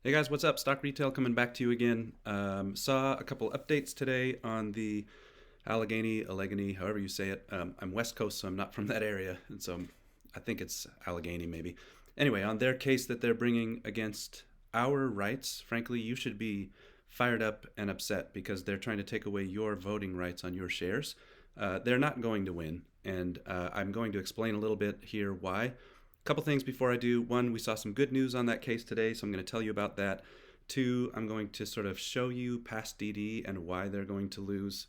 Hey guys, what's up? Stock Retail coming back to you again. Saw a couple updates today on the Allegheny, however you say it. I'm West Coast, so I'm not from that area, and so I think it's Allegheny maybe. Anyway, on their case that they're bringing against our rights, frankly, you should be fired up and upset because they're trying to take away your voting rights on your shares. They're not going to win, and I'm going to explain a little bit here why. Couple things before I do. One, we saw some good news on that case today, so I'm going to tell you about that. Two, I'm going to sort of show you past DD and why they're going to lose.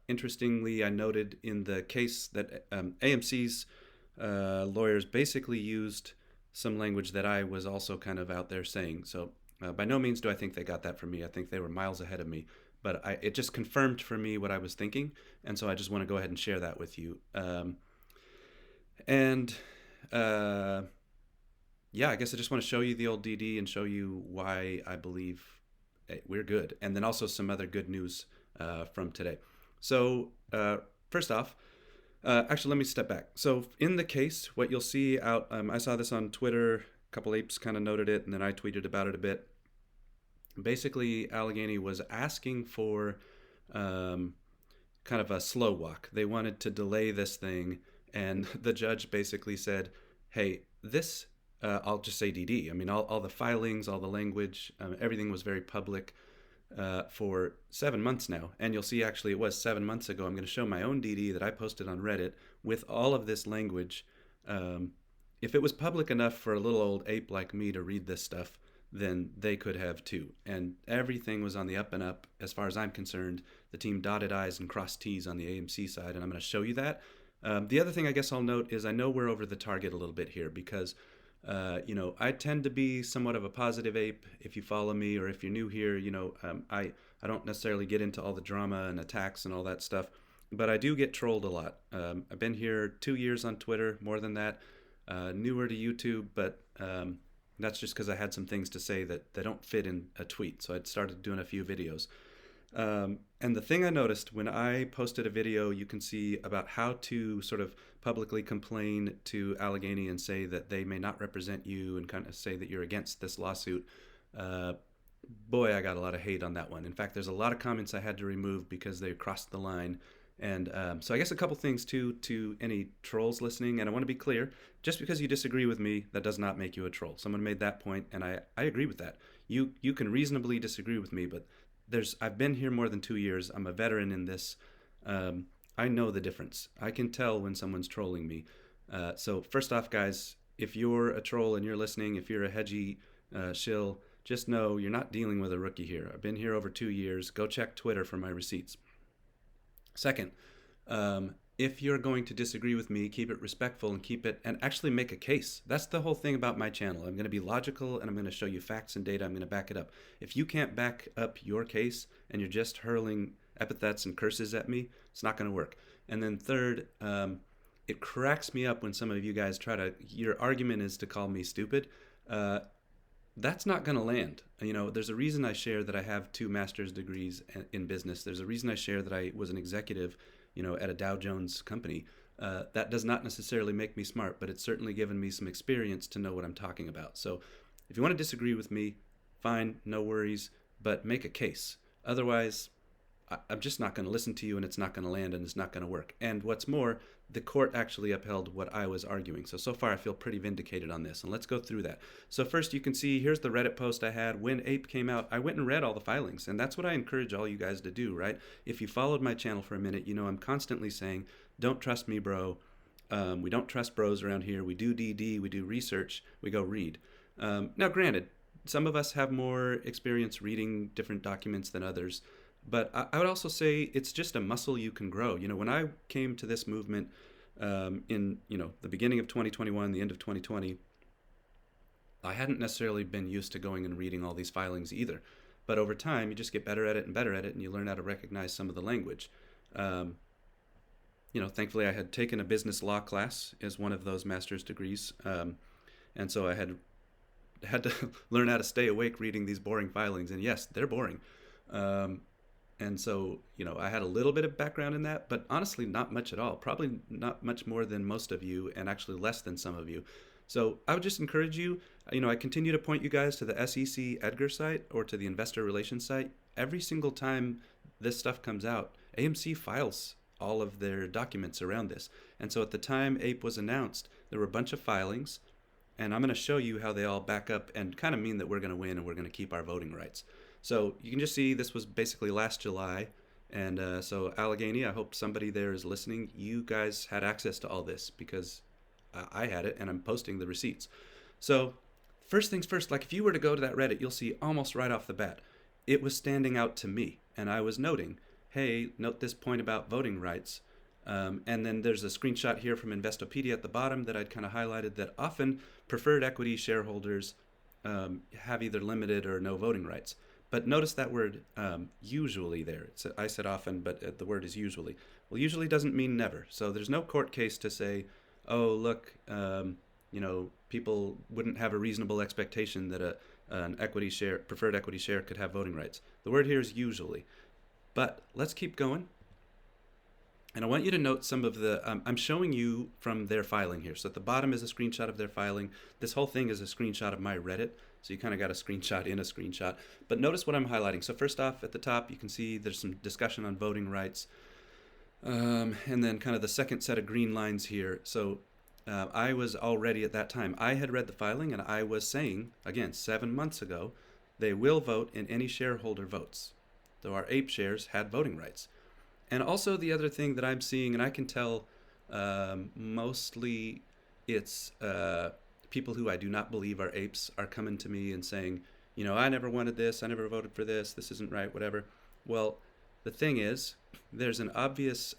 Interestingly, I noted in the case that AMC's lawyers basically used some language that I was also kind of out there saying. So by no means do I think they got that from me. I think they were miles ahead of me. But it just confirmed for me what I was thinking, and so I just want to go ahead and share that with you. And uh, yeah, I guess I just want to show you the old DD and show you why I believe we're good, and then also some other good news from today. So first off, actually, let me step back. So in the case, what you'll see out, I saw this on Twitter. A couple apes kind of noted it, and then I tweeted about it a bit. Basically, Allegheny was asking for um, kind of a slow walk. They wanted to delay this thing, and the judge basically said, "Hey, this." I'll just say DD. I mean, all the filings, all the language, everything was very public for 7 months now. And you'll see actually it was 7 months ago. I'm going to show my own DD that I posted on Reddit with all of this language. Um, if it was public enough for a little old ape like me to read this stuff, then they could have too. And everything was on the up and up as far as I'm concerned. The team dotted I's and crossed T's on the AMC side, and I'm going to show you that. The other thing I guess I'll note is I know we're over the target a little bit here because I tend to be somewhat of a positive ape. If you follow me or if you're new here, I don't necessarily get into all the drama and attacks and all that stuff, but I do get trolled a lot. I've been here 2 years on Twitter, more than that, newer to YouTube, but that's just because I had some things to say that don't fit in a tweet. So I'd started doing a few videos. And the thing I noticed when I posted a video, you can see about how to sort of publicly complain to Allegheny and say that they may not represent you and kind of say that you're against this lawsuit. Uh, Boy, I got a lot of hate on that one. In fact, there's a lot of comments I had to remove because they crossed the line. And so I guess a couple things too to any trolls listening. And I want to be clear, just because you disagree with me, that does not make you a troll. Someone made that point, and I agree with that. You can reasonably disagree with me, but I've been here more than 2 years. I'm a veteran in this. I know the difference. I can tell when someone's trolling me. So first off, guys, if you're a troll and you're listening, if you're a hedgy shill, just know you're not dealing with a rookie here. I've been here over 2 years. Go check Twitter for my receipts. Second, if you're going to disagree with me, keep it respectful and keep it and actually make a case. That's the whole thing about my channel. I'm going to be logical and I'm going to show you facts and data. I'm going to back it up. If you can't back up your case and you're just hurling epithets and curses at me, it's not going to work. And then third, it cracks me up when some of you guys your argument is to call me stupid. That's not going to land. There's a reason I share that I have 2 master's degrees in business. There's a reason I share that I was an executive, at a Dow Jones company. That does not necessarily make me smart, but it's certainly given me some experience to know what I'm talking about. So if you want to disagree with me, fine, no worries, but make a case. Otherwise, I'm just not going to listen to you and it's not going to land and it's not going to work. And what's more, the court actually upheld what I was arguing. So far I feel pretty vindicated on this. And let's go through that. So first you can see here's the Reddit post I had. When Ape came out, I went and read all the filings. And that's what I encourage all you guys to do, right? If you followed my channel for a minute, I'm constantly saying, don't trust me, bro. We don't trust bros around here. We do DD, we do research, we go read. Now granted, some of us have more experience reading different documents than others. But I would also say it's just a muscle you can grow. When I came to this movement in the beginning of 2021, the end of 2020, I hadn't necessarily been used to going and reading all these filings either. But over time, you just get better at it and better at it, and you learn how to recognize some of the language. Thankfully, I had taken a business law class as one of those master's degrees, and so I had to learn how to stay awake reading these boring filings. And yes, they're boring. And so, I had a little bit of background in that, but honestly, not much at all. Probably not much more than most of you, and actually less than some of you. So I would just encourage you, I continue to point you guys to the SEC Edgar site or to the investor relations site. Every single time this stuff comes out, AMC files all of their documents around this. And so at the time APE was announced, there were a bunch of filings, and I'm going to show you how they all back up and kind of mean that we're going to win and we're going to keep our voting rights. So you can just see this was basically last July. And so Allegheny, I hope somebody there is listening. You guys had access to all this because I had it, and I'm posting the receipts. So first things first, like if you were to go to that Reddit, you'll see almost right off the bat, it was standing out to me. And I was noting, hey, note this point about voting rights. And then there's a screenshot here from Investopedia at the bottom that I'd kind of highlighted that often preferred equity shareholders have either limited or no voting rights. But notice that word usually there. I said often, but the word is usually. Well, usually doesn't mean never. So there's no court case to say, oh, look, people wouldn't have a reasonable expectation that an preferred equity share could have voting rights. The word here is usually. But let's keep going. And I want you to note some of the, I'm showing you from their filing here. So at the bottom is a screenshot of their filing. This whole thing is a screenshot of my Reddit. So you kind of got a screenshot in a screenshot. But notice what I'm highlighting. So first off, at the top, you can see there's some discussion on voting rights. And then kind of the second set of green lines here. So I was already at that time, I had read the filing and I was saying, again, 7 months ago, they will vote in any shareholder votes. So our APE shares had voting rights. And also the other thing that I'm seeing, and I can tell mostly it's people who I do not believe are apes are coming to me and saying, I never wanted this, I never voted for this isn't right, whatever. Well, the thing is, there's an obvious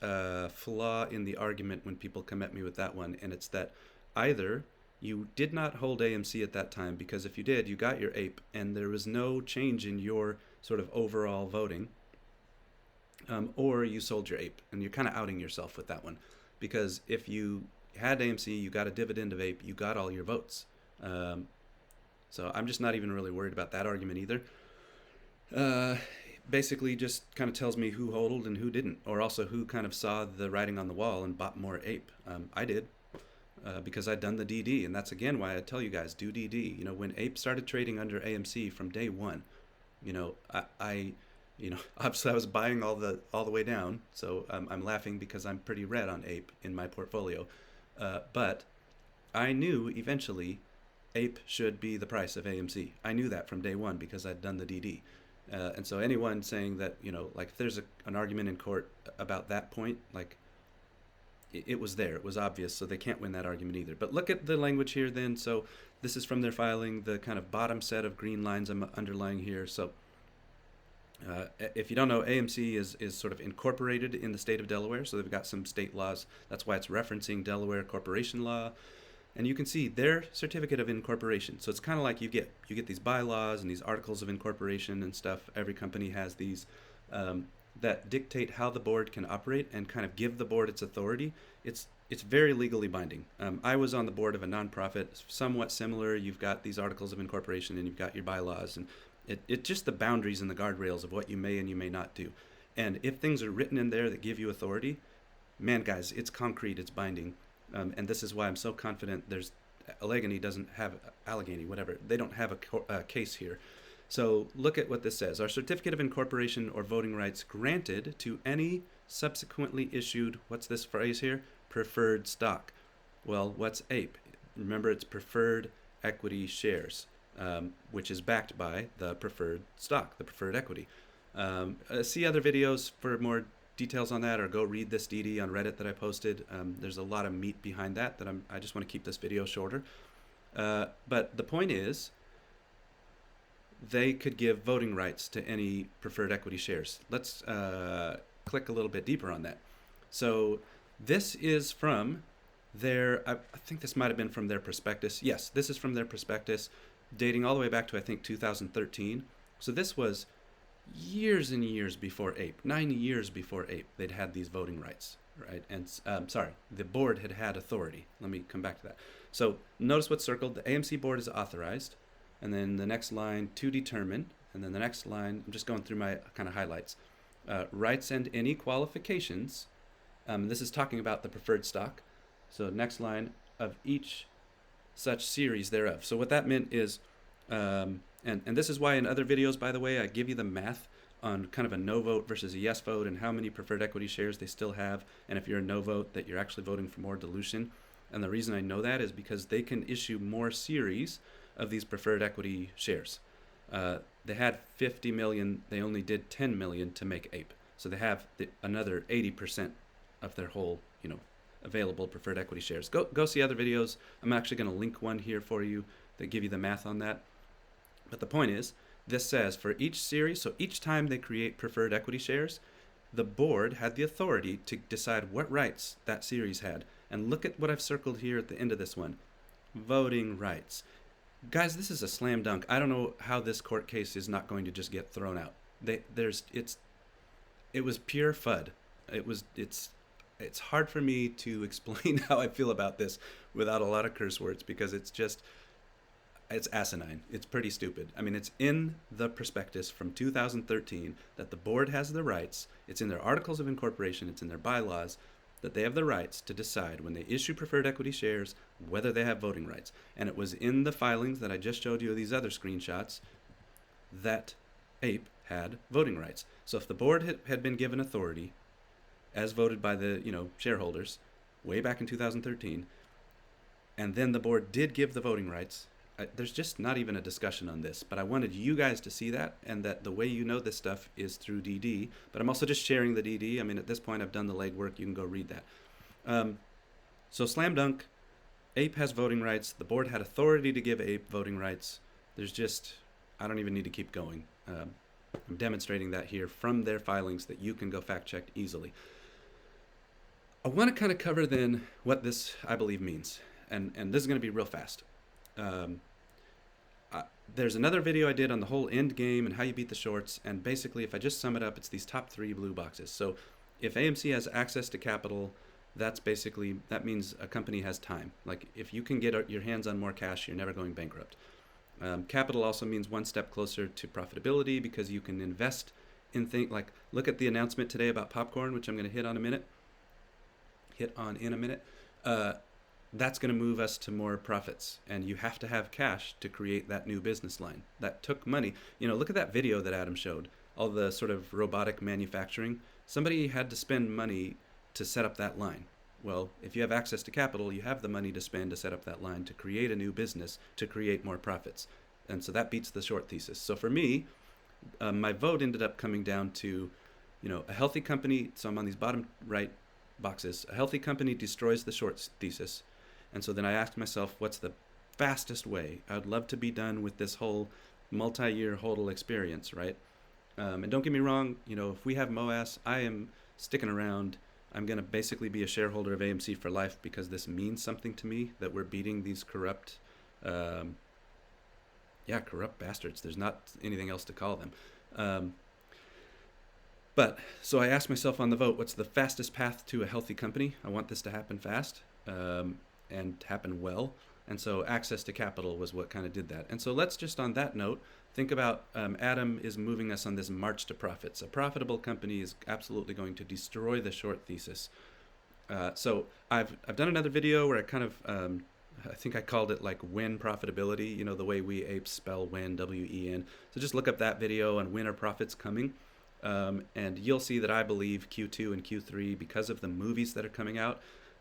flaw in the argument when people come at me with that one, and it's that either you did not hold AMC at that time, because if you did, you got your ape, and there was no change in your sort of overall voting, or you sold your ape, and you're kind of outing yourself with that one, because if you had AMC, you got a dividend of ape, you got all your votes. So I'm just not even really worried about that argument either. Basically just kind of tells me who hodled and who didn't, or also who kind of saw the writing on the wall and bought more ape. I did, because I'd done the DD, and that's again why I tell you guys, do DD. When ape started trading under AMC from day one, I obviously I was buying all the way down, so I'm laughing because I'm pretty red on ape in my portfolio, but I knew eventually ape should be the price of AMC. I knew that from day one because I'd done the DD. And so anyone saying that, like if there's an argument in court about that point, like it was there, it was obvious, so they can't win that argument either. But look at the language here then. So this is from their filing, the kind of bottom set of green lines I'm underlying here. So if you don't know, AMC is sort of incorporated in the state of Delaware, so they've got some state laws. That's why it's referencing Delaware corporation law. And you can see their certificate of incorporation. So it's kind of like you get these bylaws and these articles of incorporation and stuff. Every company has these that dictate how the board can operate and kind of give the board its authority. It's very legally binding. I was on the board of a nonprofit, somewhat similar. You've got these articles of incorporation and you've got your bylaws, and it's just the boundaries and the guardrails of what you may and you may not do. And if things are written in there that give you authority, man, guys, it's concrete, it's binding. And this is why I'm so confident Allegheny doesn't have, Allegheny, whatever, they don't have a case here. So look at what this says. Our certificate of incorporation or voting rights granted to any subsequently issued, what's this phrase here? Preferred stock. Well, what's APE? Remember, it's preferred equity shares, which is backed by the preferred stock, the preferred equity. See other videos for more details on that, or go read this DD on Reddit that I posted. There's a lot of meat behind that I just want to keep this video shorter. But the point is, they could give voting rights to any preferred equity shares. Let's click a little bit deeper on that. So this is from their, I think this might have been from their prospectus. Yes, this is from their prospectus, dating all the way back to, I think, 2013. So this was years and years before APE, 9 years before APE, they'd had these voting rights, right? And the board had authority. Let me come back to that. So notice what's circled. The AMC board is authorized, and then the next line, to determine, and then the next line, I'm just going through my kind of highlights. Rights and any qualifications. This is talking about the preferred stock. So next line, of each such series thereof. So what that meant is, and this is why in other videos, by the way, I give you the math on kind of a no vote versus a yes vote and how many preferred equity shares they still have, and if you're a no vote, that you're actually voting for more dilution. And the reason I know that is because they can issue more series of these preferred equity shares. They had 50 million, they only did 10 million to make APE. So they have another 80% of their whole, available preferred equity shares. Go see other videos. I'm actually going to link one here for you that give you the math on that. But the point is, this says for each series, so each time they create preferred equity shares, the board had the authority to decide what rights that series had. And look at what I've circled here at the end of this one. Voting rights. Guys, this is a slam dunk. I don't know how this court case is not going to just get thrown out. It was pure FUD. It's hard for me to explain how I feel about this without a lot of curse words, because it's asinine. It's pretty stupid. I mean, it's in the prospectus from 2013 that the board has the rights. It's in their articles of incorporation. It's in their bylaws that they have the rights to decide when they issue preferred equity shares whether they have voting rights. And it was in the filings that I just showed you, these other screenshots, that APE had voting rights. So if the board had been given authority, as voted by the shareholders way back in 2013, and then the board did give the voting rights, there's just not even a discussion on this. But I wanted you guys to see that, and that the way you know this stuff is through DD. But I'm also just sharing the DD. I mean, at this point, I've done the legwork. You can go read that. So slam dunk, APE has voting rights. The board had authority to give APE voting rights. I don't even need to keep going. I'm demonstrating that here from their filings that you can go fact check easily. I want to kind of cover then what this, I believe, means. And this is going to be real fast. There's another video I did on the whole end game and how you beat the shorts. And basically, if I just sum it up, it's these top 3 blue boxes. So if AMC has access to capital, that means a company has time. Like if you can get your hands on more cash, you're never going bankrupt. Capital also means one step closer to profitability, because you can invest in things like, look at the announcement today about popcorn, which I'm going to hit on in a minute. That's going to move us to more profits, and you have to have cash to create that new business line. That took money. Look at that video that Adam showed, all the sort of robotic manufacturing. Somebody had to spend money to set up that line. Well, if you have access to capital, you have the money to spend to set up that line, to create a new business, to create more profits. And so that beats the short thesis. So for me, my vote ended up coming down to, a healthy company. So I'm on these bottom right boxes. A healthy company destroys the short thesis. And so then I asked myself, what's the fastest way? I would love to be done with this whole multi-year HODL experience, right? And don't get me wrong, if we have MOAS, I am sticking around. I'm going to basically be a shareholder of AMC for life, because this means something to me that we're beating these corrupt bastards. There's not anything else to call them. But so I asked myself on the vote, what's the fastest path to a healthy company? I want this to happen fast and happen well. And so access to capital was what kind of did that. And so let's just on that note, think about Adam is moving us on this march to profits. A profitable company is absolutely going to destroy the short thesis. So I've done another video where I kind of, I think I called it like win profitability, the way we apes spell win, W-E-N. So just look up that video on when are profits coming. And you'll see that I believe Q2 and Q3 because of the movies that are coming out.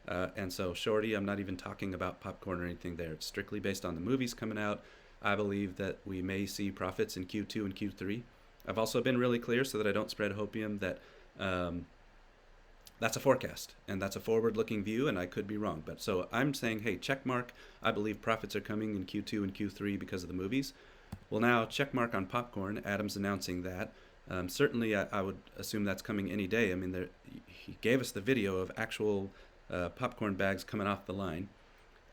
And so Shorty, I'm not even talking about popcorn or anything there. It's strictly based on the movies coming out. I believe that we may see profits in Q2 and Q3. I've also been really clear, so that I don't spread hopium, that that's a forecast and that's a forward-looking view, and I could be wrong. But so I'm saying, hey, check mark. I believe profits are coming in Q2 and Q3 because of the movies. Well, now check mark on popcorn. Adam's announcing that. Certainly, I would assume that's coming any day. I mean, he gave us the video of actual popcorn bags coming off the line.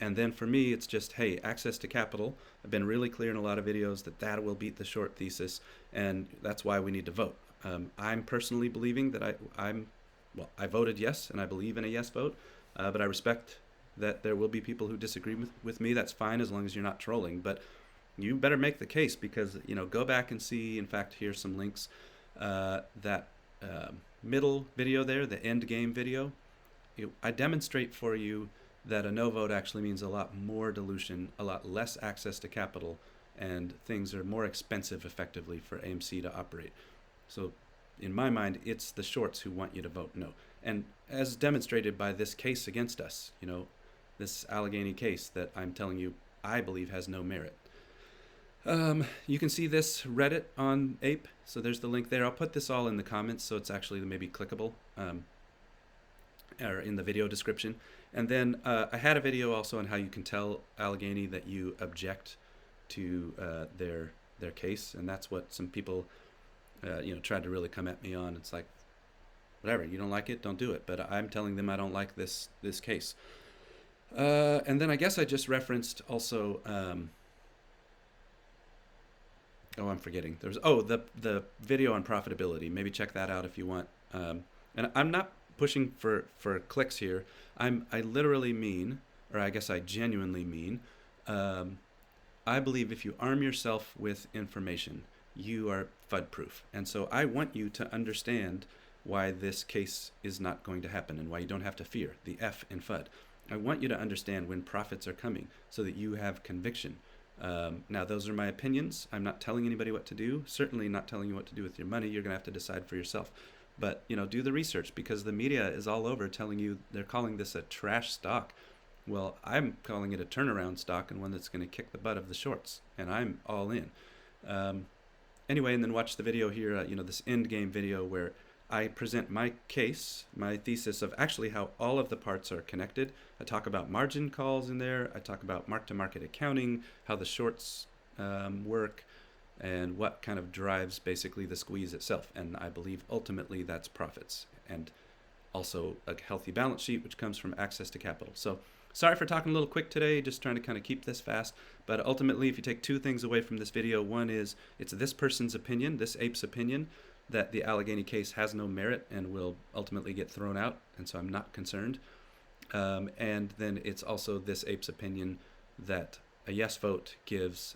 And then for me, it's just, hey, access to capital. I've been really clear in a lot of videos that will beat the short thesis, and that's why we need to vote. I'm personally believing that I voted yes, and I believe in a yes vote, but I respect that there will be people who disagree with me. That's fine, as long as you're not trolling. But you better make the case, because, go back and see, in fact, here's some links, that middle video there, the end game video. I demonstrate for you that a no vote actually means a lot more dilution, a lot less access to capital, and things are more expensive effectively for AMC to operate. So in my mind, it's the shorts who want you to vote no. And as demonstrated by this case against us, this Allegheny case that I'm telling you I believe has no merit. You can see this Reddit on Ape, so there's the link there. I'll put this all in the comments so it's actually maybe clickable, or in the video description. And then I had a video also on how you can tell Allegheny that you object to their case, and that's what some people tried to really come at me on. It's like, whatever, you don't like it, don't do it. But I'm telling them I don't like this case. And then I guess I just referenced also. I'm forgetting. There's the video on profitability. Maybe check that out if you want. And I'm not pushing for clicks here. I literally mean, or I guess I genuinely mean, I believe if you arm yourself with information, you are FUD proof. And so I want you to understand why this case is not going to happen and why you don't have to fear the F in FUD. I want you to understand when profits are coming so that you have conviction. Now, those are my opinions. I'm not telling anybody what to do, certainly not telling you what to do with your money. You're going to have to decide for yourself. But, do the research, because the media is all over telling you they're calling this a trash stock. Well, I'm calling it a turnaround stock and one that's going to kick the butt of the shorts, and I'm all in. Anyway, and then watch the video here, this end game video where I present my case, my thesis of actually how all of the parts are connected. I talk about margin calls in there. I talk about mark-to-market accounting, how the shorts work, and what kind of drives basically the squeeze itself. And I believe ultimately that's profits and also a healthy balance sheet, which comes from access to capital. So sorry for talking a little quick today, just trying to kind of keep this fast. But ultimately, if you take two things away from this video, one is it's this person's opinion, this ape's opinion, that the Allegheny case has no merit and will ultimately get thrown out, and so I'm not concerned. And then it's also this ape's opinion that a yes vote gives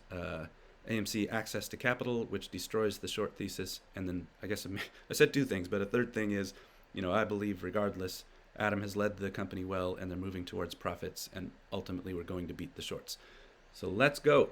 AMC access to capital, which destroys the short thesis. And then I guess I said two things, but a third thing is, I believe regardless, Adam has led the company well, and they're moving towards profits, and ultimately we're going to beat the shorts. So let's go.